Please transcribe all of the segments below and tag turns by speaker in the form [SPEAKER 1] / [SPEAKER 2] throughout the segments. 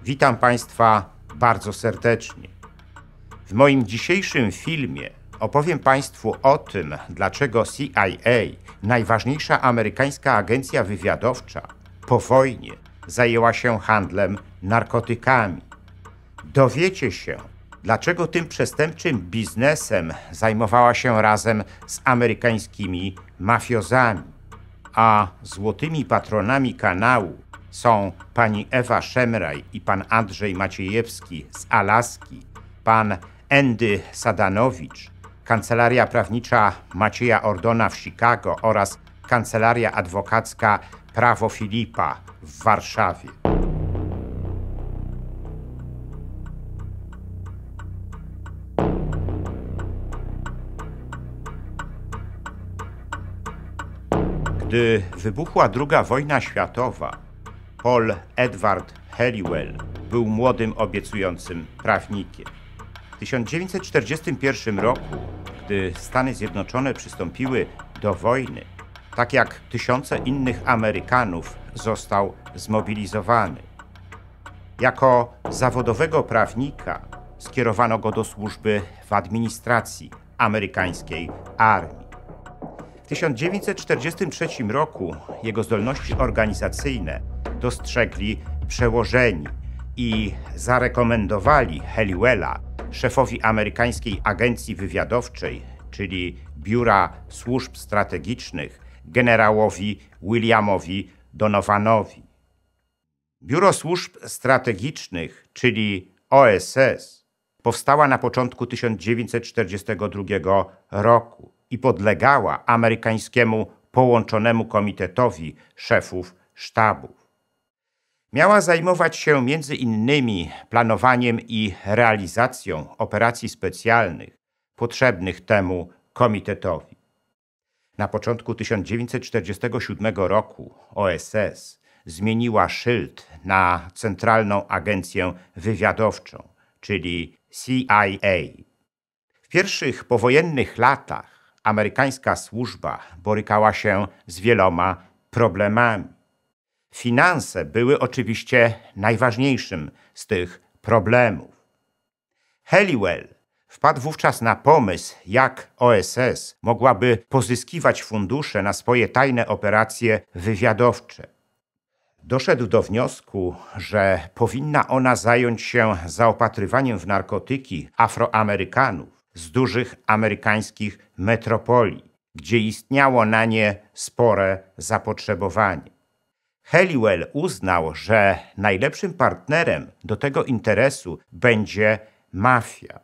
[SPEAKER 1] Witam Państwa bardzo serdecznie. W moim dzisiejszym filmie opowiem Państwu o tym, dlaczego CIA, najważniejsza amerykańska agencja wywiadowcza, po wojnie zajęła się handlem narkotykami. Dowiecie się, dlaczego tym przestępczym biznesem zajmowała się razem z amerykańskimi mafiozami, a złotymi patronami kanału są pani Ewa Szemraj i pan Andrzej Maciejewski z Alaski, pan Andy Sadanowicz, kancelaria prawnicza Macieja Ordona w Chicago oraz kancelaria adwokacka Prawo Filipa w Warszawie. Gdy wybuchła II wojna światowa, Paul Edward Halliwell był młodym, obiecującym prawnikiem. W 1941 roku, gdy Stany Zjednoczone przystąpiły do wojny, tak jak tysiące innych Amerykanów, został zmobilizowany. Jako zawodowego prawnika skierowano go do służby w administracji amerykańskiej armii. W 1943 roku jego zdolności organizacyjne dostrzegli przełożeni i zarekomendowali Halliwella szefowi amerykańskiej agencji wywiadowczej, czyli Biura Służb Strategicznych, generałowi Williamowi Donovanowi. Biuro Służb Strategicznych, czyli OSS, powstała na początku 1942 roku i podlegała amerykańskiemu Połączonemu Komitetowi Szefów Sztabów. Miała zajmować się między innymi planowaniem i realizacją operacji specjalnych potrzebnych temu komitetowi. Na początku 1947 roku OSS zmieniła szyld na Centralną Agencję Wywiadowczą, czyli CIA. W pierwszych powojennych latach amerykańska służba borykała się z wieloma problemami. Finanse były oczywiście najważniejszym z tych problemów. Halliwell wpadł wówczas na pomysł, jak OSS mogłaby pozyskiwać fundusze na swoje tajne operacje wywiadowcze. Doszedł do wniosku, że powinna ona zająć się zaopatrywaniem w narkotyki Afroamerykanów z dużych amerykańskich metropolii, gdzie istniało na nie spore zapotrzebowanie. Halliwell uznał, że najlepszym partnerem do tego interesu będzie mafia.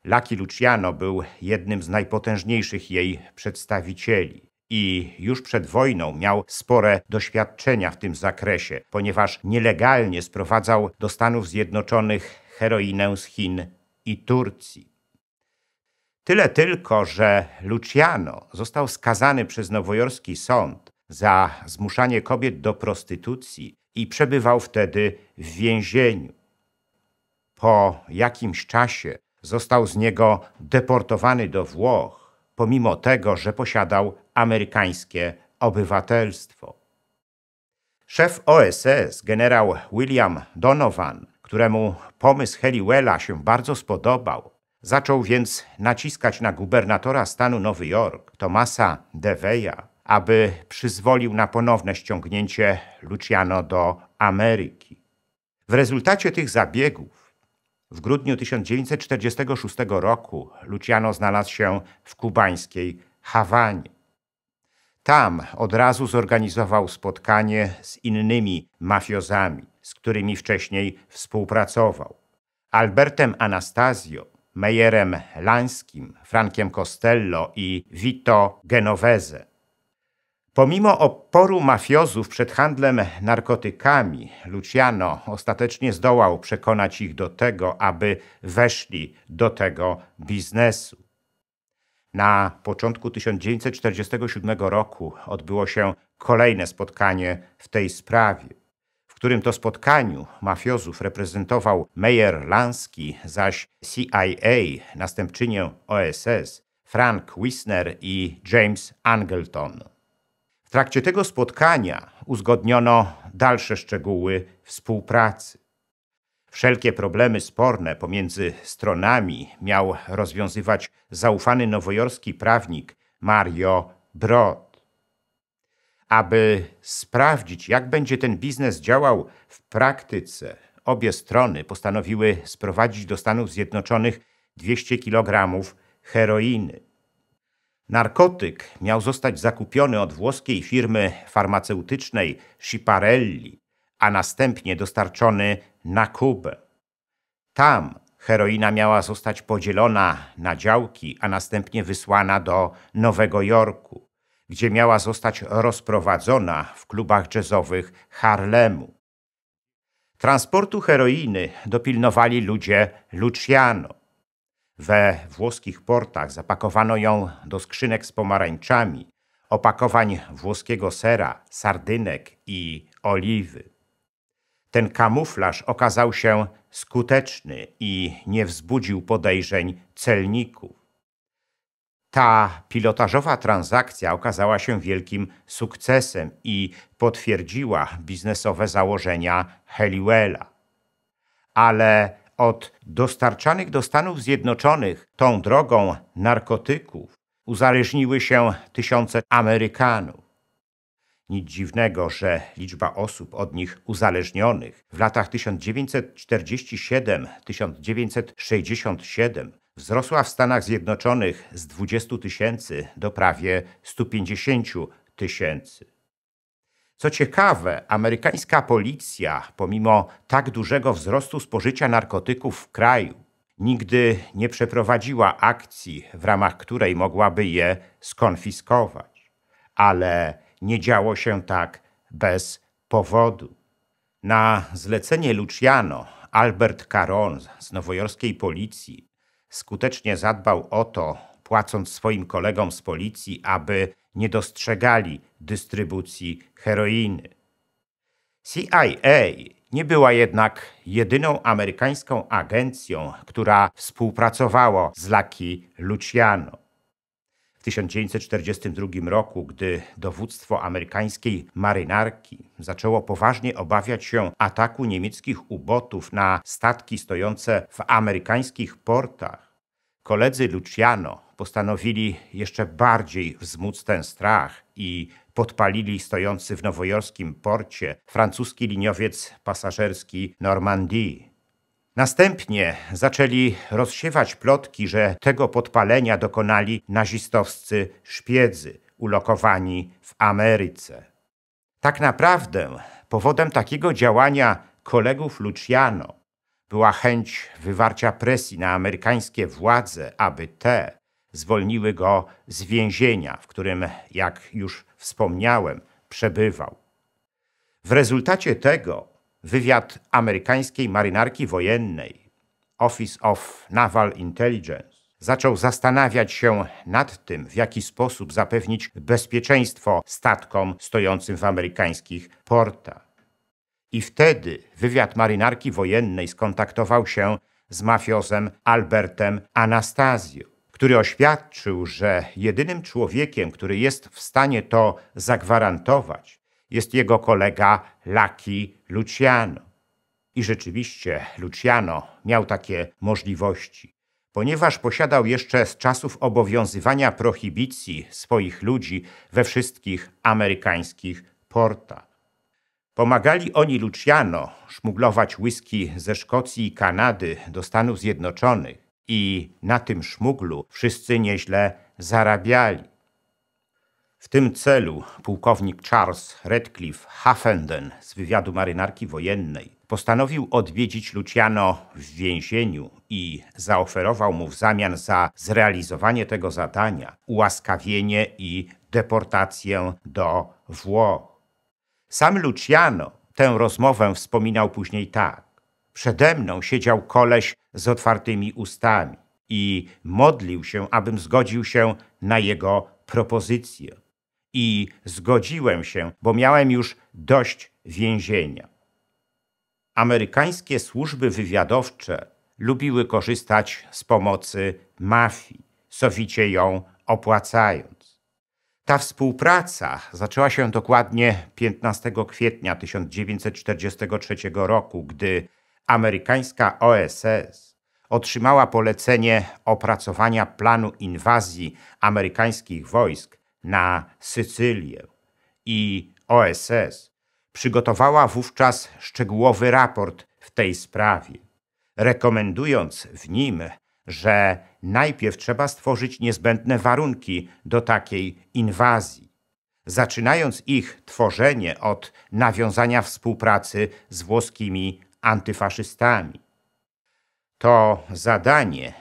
[SPEAKER 1] Lucky Luciano był jednym z najpotężniejszych jej przedstawicieli i już przed wojną miał spore doświadczenia w tym zakresie, ponieważ nielegalnie sprowadzał do Stanów Zjednoczonych heroinę z Chin i Turcji. Tyle tylko, że Luciano został skazany przez nowojorski sąd za zmuszanie kobiet do prostytucji i przebywał wtedy w więzieniu. Po jakimś czasie został z niego deportowany do Włoch, pomimo tego, że posiadał amerykańskie obywatelstwo. Szef OSS, generał William Donovan, któremu pomysł Halliwella się bardzo spodobał, zaczął więc naciskać na gubernatora stanu Nowy Jork, Thomasa DeVeya, aby przyzwolił na ponowne ściągnięcie Luciano do Ameryki. W rezultacie tych zabiegów w grudniu 1946 roku Luciano znalazł się w kubańskiej Hawanie. Tam od razu zorganizował spotkanie z innymi mafiozami, z którymi wcześniej współpracował. Albertem Anastasio, Meyerem Lanskim, Frankiem Costello i Vito Genovese. Pomimo oporu mafiozów przed handlem narkotykami, Luciano ostatecznie zdołał przekonać ich do tego, aby weszli do tego biznesu. Na początku 1947 roku odbyło się kolejne spotkanie w tej sprawie, w którym to spotkaniu mafiozów reprezentował Meyer Lansky, zaś CIA, następczynię OSS, Frank Wisner i James Angleton. W trakcie tego spotkania uzgodniono dalsze szczegóły współpracy. Wszelkie problemy sporne pomiędzy stronami miał rozwiązywać zaufany nowojorski prawnik Mario Brod. Aby sprawdzić, jak będzie ten biznes działał w praktyce, obie strony postanowiły sprowadzić do Stanów Zjednoczonych 200 kg heroiny. Narkotyk miał zostać zakupiony od włoskiej firmy farmaceutycznej Schiaparelli, a następnie dostarczony na Kubę. Tam heroina miała zostać podzielona na działki, a następnie wysłana do Nowego Jorku, gdzie miała zostać rozprowadzona w klubach jazzowych Harlemu. Transportu heroiny dopilnowali ludzie Luciano. We włoskich portach zapakowano ją do skrzynek z pomarańczami, opakowań włoskiego sera, sardynek i oliwy. Ten kamuflaż okazał się skuteczny i nie wzbudził podejrzeń celników. Ta pilotażowa transakcja okazała się wielkim sukcesem i potwierdziła biznesowe założenia Halliwella. Ale od dostarczanych do Stanów Zjednoczonych tą drogą narkotyków uzależniły się tysiące Amerykanów. Nic dziwnego, że liczba osób od nich uzależnionych w latach 1947–1967 wzrosła w Stanach Zjednoczonych z 20 000 do prawie 150 000. Co ciekawe, amerykańska policja, pomimo tak dużego wzrostu spożycia narkotyków w kraju, nigdy nie przeprowadziła akcji, w ramach której mogłaby je skonfiskować. Ale nie działo się tak bez powodu. Na zlecenie Luciano Albert Caron z nowojorskiej policji skutecznie zadbał o to, płacąc swoim kolegom z policji, aby nie dostrzegali dystrybucji heroiny. CIA nie była jednak jedyną amerykańską agencją, która współpracowała z Lucky Luciano. W 1942 roku, gdy dowództwo amerykańskiej marynarki zaczęło poważnie obawiać się ataku niemieckich ubotów na statki stojące w amerykańskich portach, koledzy Luciano postanowili jeszcze bardziej wzmóc ten strach i podpalili stojący w nowojorskim porcie francuski liniowiec pasażerski Normandie. Następnie zaczęli rozsiewać plotki, że tego podpalenia dokonali nazistowscy szpiedzy ulokowani w Ameryce. Tak naprawdę powodem takiego działania kolegów Luciano była chęć wywarcia presji na amerykańskie władze, aby te zwolniły go z więzienia, w którym, jak już wspomniałem, przebywał. W rezultacie tego wywiad amerykańskiej marynarki wojennej, Office of Naval Intelligence, zaczął zastanawiać się nad tym, w jaki sposób zapewnić bezpieczeństwo statkom stojącym w amerykańskich portach. I wtedy wywiad marynarki wojennej skontaktował się z mafiozem Albertem Anastasio, który oświadczył, że jedynym człowiekiem, który jest w stanie to zagwarantować, jest jego kolega Lucky Luciano. I rzeczywiście Luciano miał takie możliwości, ponieważ posiadał jeszcze z czasów obowiązywania prohibicji swoich ludzi we wszystkich amerykańskich portach. Pomagali oni Luciano szmuglować whisky ze Szkocji i Kanady do Stanów Zjednoczonych i na tym szmuglu wszyscy nieźle zarabiali. W tym celu pułkownik Charles Radcliffe Huffenden z wywiadu marynarki wojennej postanowił odwiedzić Luciano w więzieniu i zaoferował mu w zamian za zrealizowanie tego zadania ułaskawienie i deportację do Włoch. Sam Luciano tę rozmowę wspominał później tak. Przede mną siedział koleś z otwartymi ustami i modlił się, abym zgodził się na jego propozycję. I zgodziłem się, bo miałem już dość więzienia. Amerykańskie służby wywiadowcze lubiły korzystać z pomocy mafii, sowicie ją opłacając. Ta współpraca zaczęła się dokładnie 15 kwietnia 1943 roku, gdy amerykańska OSS otrzymała polecenie opracowania planu inwazji amerykańskich wojsk na Sycylię i OSS przygotowała wówczas szczegółowy raport w tej sprawie, rekomendując w nim, że najpierw trzeba stworzyć niezbędne warunki do takiej inwazji, zaczynając ich tworzenie od nawiązania współpracy z włoskimi antyfaszystami. To zadanie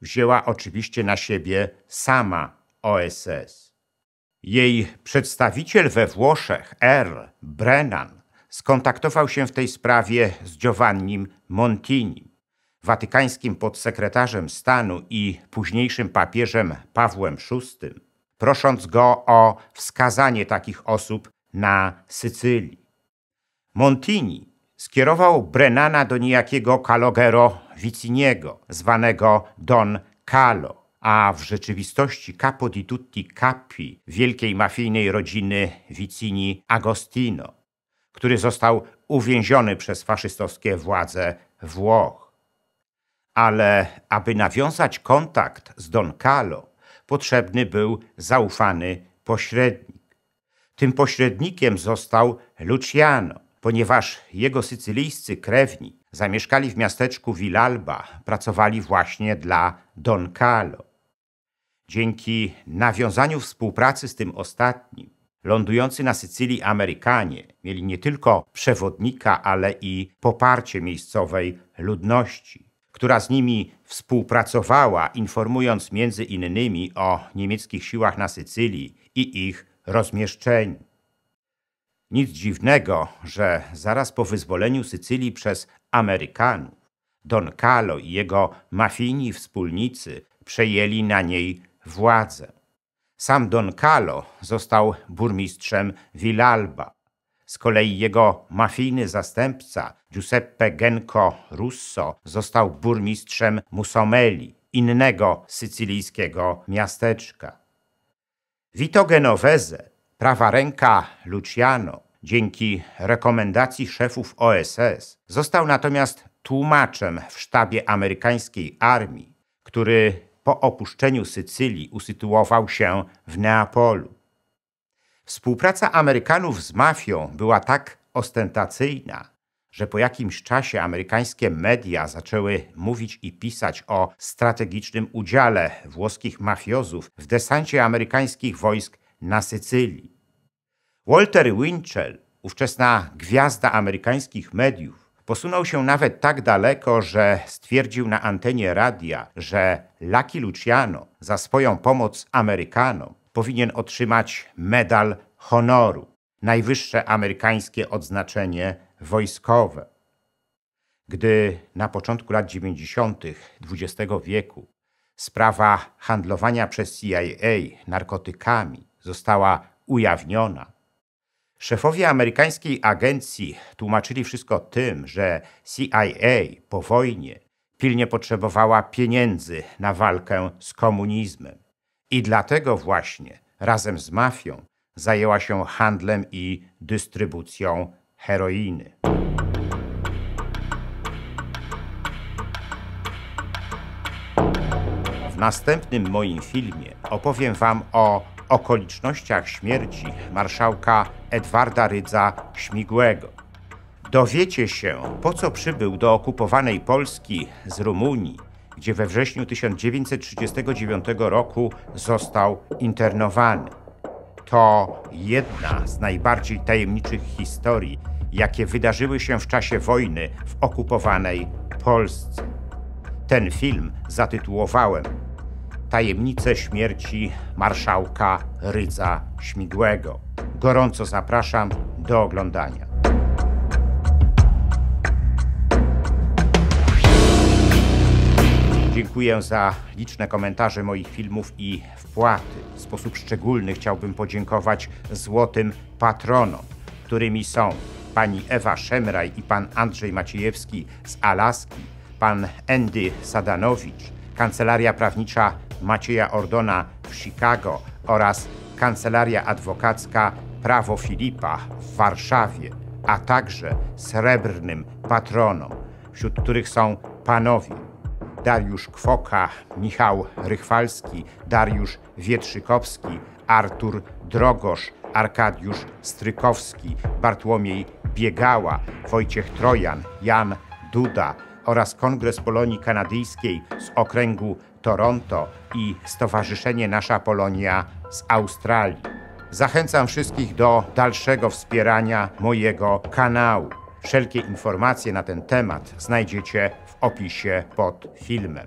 [SPEAKER 1] wzięła oczywiście na siebie sama OSS. Jej przedstawiciel we Włoszech, R. Brennan, skontaktował się w tej sprawie z Giovannim Montinim, watykańskim podsekretarzem stanu i późniejszym papieżem Pawłem VI, prosząc go o wskazanie takich osób na Sycylii. Montini skierował Brennana do niejakiego Calogero Viciniego, zwanego Don Calo, a w rzeczywistości capo di tutti capi wielkiej mafijnej rodziny Vicini Agostino, który został uwięziony przez faszystowskie władze Włoch. Ale aby nawiązać kontakt z Don Calo, potrzebny był zaufany pośrednik. Tym pośrednikiem został Luciano, ponieważ jego sycylijscy krewni zamieszkali w miasteczku Villalba, pracowali właśnie dla Don Calo. Dzięki nawiązaniu współpracy z tym ostatnim, lądujący na Sycylii Amerykanie mieli nie tylko przewodnika, ale i poparcie miejscowej ludności, która z nimi współpracowała, informując między innymi o niemieckich siłach na Sycylii i ich rozmieszczeniu. Nic dziwnego, że zaraz po wyzwoleniu Sycylii przez Amerykanów Don Calo i jego mafijni wspólnicy przejęli na niej władzę. Sam Don Calo został burmistrzem Villalba. Z kolei jego mafijny zastępca Giuseppe Genco Russo został burmistrzem Musomeli, innego sycylijskiego miasteczka. Vito Genovese, prawa ręka Luciano, dzięki rekomendacji szefów OSS, został natomiast tłumaczem w sztabie amerykańskiej armii, który po opuszczeniu Sycylii usytuował się w Neapolu. Współpraca Amerykanów z mafią była tak ostentacyjna, że po jakimś czasie amerykańskie media zaczęły mówić i pisać o strategicznym udziale włoskich mafiozów w desancie amerykańskich wojsk na Sycylii. Walter Winchell, ówczesna gwiazda amerykańskich mediów, posunął się nawet tak daleko, że stwierdził na antenie radia, że Lucky Luciano za swoją pomoc Amerykanom powinien otrzymać Medal Honoru, najwyższe amerykańskie odznaczenie wojskowe. Gdy na początku lat 90. XX wieku sprawa handlowania przez CIA narkotykami została ujawniona, szefowie amerykańskiej agencji tłumaczyli wszystko tym, że CIA po wojnie pilnie potrzebowała pieniędzy na walkę z komunizmem i dlatego właśnie razem z mafią zajęła się handlem i dystrybucją heroiny. W następnym moim filmie opowiem wam o okolicznościach śmierci marszałka Edwarda Rydza Śmigłego. Dowiecie się, po co przybył do okupowanej Polski z Rumunii, gdzie we wrześniu 1939 roku został internowany. To jedna z najbardziej tajemniczych historii, jakie wydarzyły się w czasie wojny w okupowanej Polsce. Ten film zatytułowałem Tajemnice śmierci marszałka Rydza Śmigłego. Gorąco zapraszam do oglądania. Dziękuję za liczne komentarze moich filmów i wpłaty. W sposób szczególny chciałbym podziękować złotym patronom, którymi są pani Ewa Szemraj i pan Andrzej Maciejewski z Alaski, pan Andy Sadanowicz, Kancelaria Prawnicza Macieja Ordona w Chicago oraz Kancelaria Adwokacka Prawo Filipa w Warszawie, a także srebrnym patronom. wśród których są panowie Dariusz Kwoka, Michał Rychwalski, Dariusz Wietrzykowski, Artur Drogosz, Arkadiusz Strykowski, Bartłomiej Biegała, Wojciech Trojan, Jan Duda oraz Kongres Polonii Kanadyjskiej z okręgu Toronto i Stowarzyszenie Nasza Polonia z Australii. Zachęcam wszystkich do dalszego wspierania mojego kanału. Wszelkie informacje na ten temat znajdziecie w opisie pod filmem.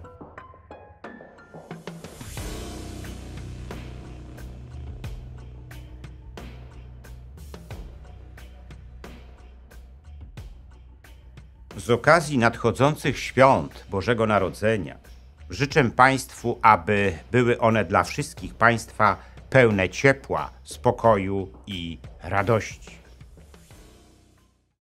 [SPEAKER 1] Z okazji nadchodzących świąt Bożego Narodzenia życzę Państwu, aby były one dla wszystkich Państwa pełne ciepła, spokoju i radości.